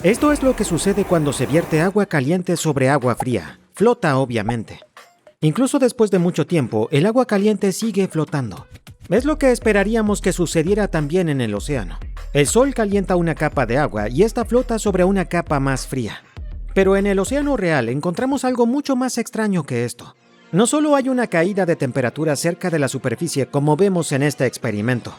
Esto es lo que sucede cuando se vierte agua caliente sobre agua fría. Flota, obviamente. Incluso después de mucho tiempo, el agua caliente sigue flotando. Es lo que esperaríamos que sucediera también en el océano. El sol calienta una capa de agua y esta flota sobre una capa más fría. Pero en el océano real encontramos algo mucho más extraño que esto. No solo hay una caída de temperatura cerca de la superficie como vemos en este experimento.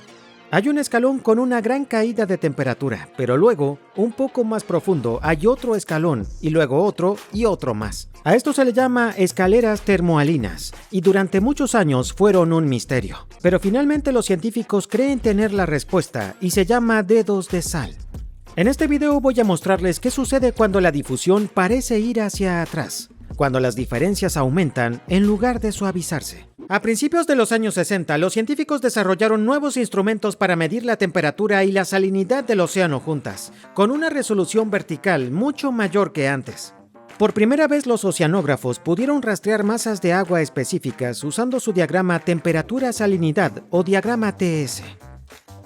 Hay un escalón con una gran caída de temperatura, pero luego, un poco más profundo, hay otro escalón, y luego otro y otro más. A esto se le llama escaleras termohalinas, y durante muchos años fueron un misterio. Pero finalmente los científicos creen tener la respuesta, y se llama dedos de sal. En este video voy a mostrarles qué sucede cuando la difusión parece ir hacia atrás, cuando las diferencias aumentan en lugar de suavizarse. A principios de los años 60, los científicos desarrollaron nuevos instrumentos para medir la temperatura y la salinidad del océano juntas, con una resolución vertical mucho mayor que antes. Por primera vez los oceanógrafos pudieron rastrear masas de agua específicas usando su diagrama temperatura-salinidad o diagrama TS.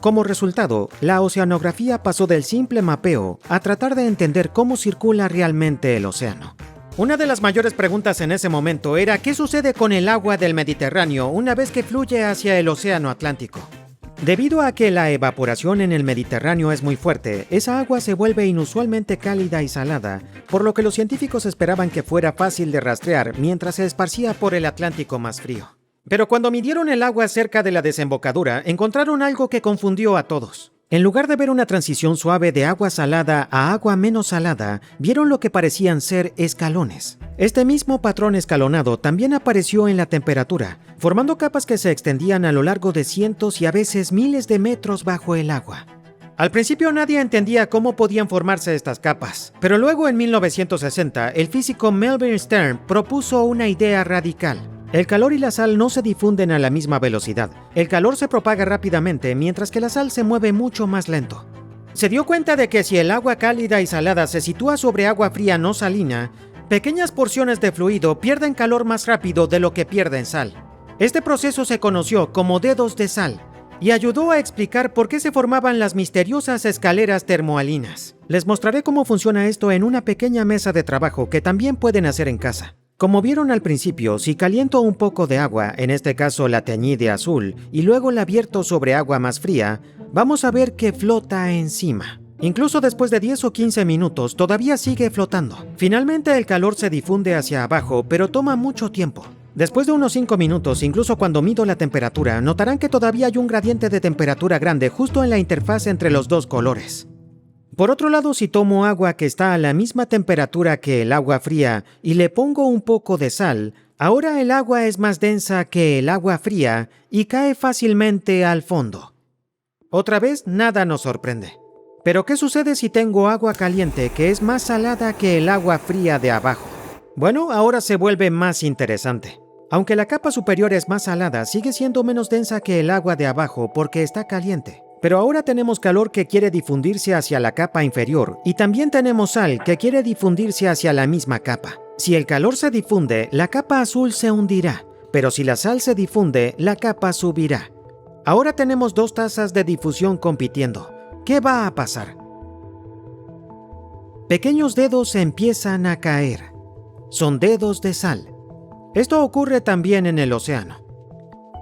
Como resultado, la oceanografía pasó del simple mapeo a tratar de entender cómo circula realmente el océano. Una de las mayores preguntas en ese momento era ¿qué sucede con el agua del Mediterráneo una vez que fluye hacia el océano Atlántico? Debido a que la evaporación en el Mediterráneo es muy fuerte, esa agua se vuelve inusualmente cálida y salada, por lo que los científicos esperaban que fuera fácil de rastrear mientras se esparcía por el Atlántico más frío. Pero cuando midieron el agua cerca de la desembocadura, encontraron algo que confundió a todos. En lugar de ver una transición suave de agua salada a agua menos salada, vieron lo que parecían ser escalones. Este mismo patrón escalonado también apareció en la temperatura, formando capas que se extendían a lo largo de cientos y a veces miles de metros bajo el agua. Al principio nadie entendía cómo podían formarse estas capas, pero luego en 1960 el físico Melvin Stern propuso una idea radical. El calor y la sal no se difunden a la misma velocidad. El calor se propaga rápidamente, mientras que la sal se mueve mucho más lento. Se dio cuenta de que si el agua cálida y salada se sitúa sobre agua fría no salina, pequeñas porciones de fluido pierden calor más rápido de lo que pierden sal. Este proceso se conoció como dedos de sal y ayudó a explicar por qué se formaban las misteriosas escaleras termohalinas. Les mostraré cómo funciona esto en una pequeña mesa de trabajo que también pueden hacer en casa. Como vieron al principio, si caliento un poco de agua, en este caso la teñí de azul, y luego la vierto sobre agua más fría, vamos a ver que flota encima. Incluso después de 10 o 15 minutos, todavía sigue flotando. Finalmente el calor se difunde hacia abajo, pero toma mucho tiempo. Después de unos 5 minutos, incluso cuando mido la temperatura, notarán que todavía hay un gradiente de temperatura grande justo en la interfaz entre los dos colores. Por otro lado, si tomo agua que está a la misma temperatura que el agua fría y le pongo un poco de sal, ahora el agua es más densa que el agua fría y cae fácilmente al fondo. Otra vez, nada nos sorprende. Pero ¿qué sucede si tengo agua caliente que es más salada que el agua fría de abajo? Bueno, ahora se vuelve más interesante. Aunque la capa superior es más salada, sigue siendo menos densa que el agua de abajo porque está caliente. Pero ahora tenemos calor que quiere difundirse hacia la capa inferior y también tenemos sal que quiere difundirse hacia la misma capa. Si el calor se difunde, la capa azul se hundirá, pero si la sal se difunde, la capa subirá. Ahora tenemos dos tasas de difusión compitiendo. ¿Qué va a pasar? Pequeños dedos empiezan a caer. Son dedos de sal. Esto ocurre también en el océano.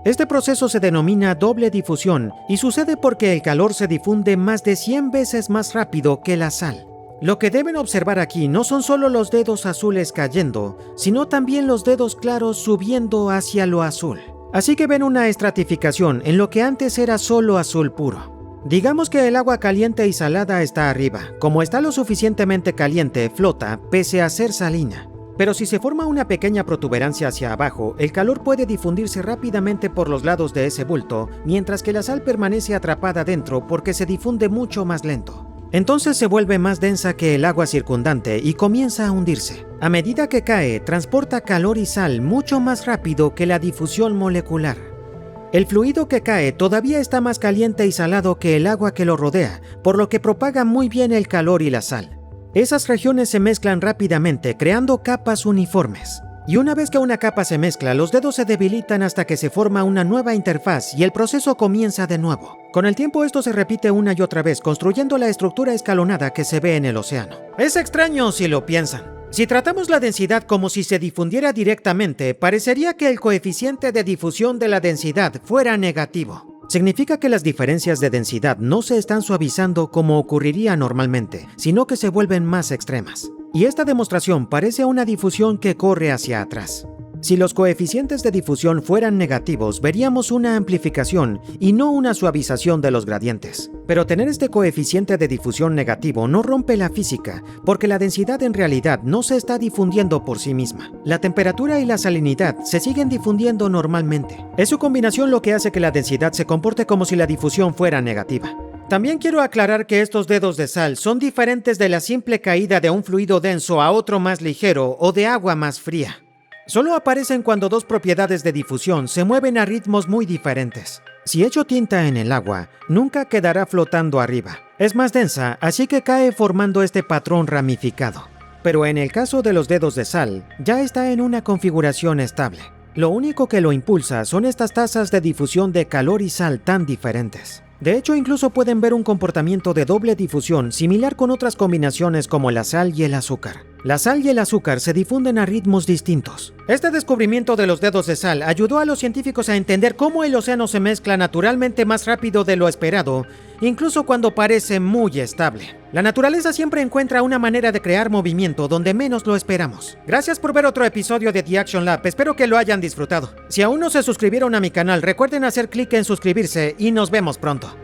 Este proceso se denomina doble difusión y sucede porque el calor se difunde más de 100 veces más rápido que la sal. Lo que deben observar aquí no son solo los dedos azules cayendo, sino también los dedos claros subiendo hacia lo azul. Así que ven una estratificación en lo que antes era solo azul puro. Digamos que el agua caliente y salada está arriba. Como está lo suficientemente caliente, flota, pese a ser salina. Pero si se forma una pequeña protuberancia hacia abajo, el calor puede difundirse rápidamente por los lados de ese bulto, mientras que la sal permanece atrapada dentro porque se difunde mucho más lento. Entonces se vuelve más densa que el agua circundante y comienza a hundirse. A medida que cae, transporta calor y sal mucho más rápido que la difusión molecular. El fluido que cae todavía está más caliente y salado que el agua que lo rodea, por lo que propaga muy bien el calor y la sal. Esas regiones se mezclan rápidamente creando capas uniformes. Y una vez que una capa se mezcla, los dedos se debilitan hasta que se forma una nueva interfaz y el proceso comienza de nuevo. Con el tiempo esto se repite una y otra vez, construyendo la estructura escalonada que se ve en el océano. Es extraño si lo piensan. Si tratamos la densidad como si se difundiera directamente, parecería que el coeficiente de difusión de la densidad fuera negativo. Significa que las diferencias de densidad no se están suavizando como ocurriría normalmente, sino que se vuelven más extremas. Y esta demostración parece una difusión que corre hacia atrás. Si los coeficientes de difusión fueran negativos, veríamos una amplificación y no una suavización de los gradientes. Pero tener este coeficiente de difusión negativo no rompe la física, porque la densidad en realidad no se está difundiendo por sí misma. La temperatura y la salinidad se siguen difundiendo normalmente. Es su combinación lo que hace que la densidad se comporte como si la difusión fuera negativa. También quiero aclarar que estos dedos de sal son diferentes de la simple caída de un fluido denso a otro más ligero o de agua más fría. Solo aparecen cuando dos propiedades de difusión se mueven a ritmos muy diferentes. Si echo tinta en el agua, nunca quedará flotando arriba. Es más densa, así que cae formando este patrón ramificado. Pero en el caso de los dedos de sal, ya está en una configuración estable. Lo único que lo impulsa son estas tasas de difusión de calor y sal tan diferentes. De hecho, incluso pueden ver un comportamiento de doble difusión similar con otras combinaciones como la sal y el azúcar. La sal y el azúcar se difunden a ritmos distintos. Este descubrimiento de los dedos de sal ayudó a los científicos a entender cómo el océano se mezcla naturalmente más rápido de lo esperado, incluso cuando parece muy estable. La naturaleza siempre encuentra una manera de crear movimiento donde menos lo esperamos. Gracias por ver otro episodio de The Action Lab, espero que lo hayan disfrutado. Si aún no se suscribieron a mi canal, recuerden hacer clic en suscribirse y nos vemos pronto.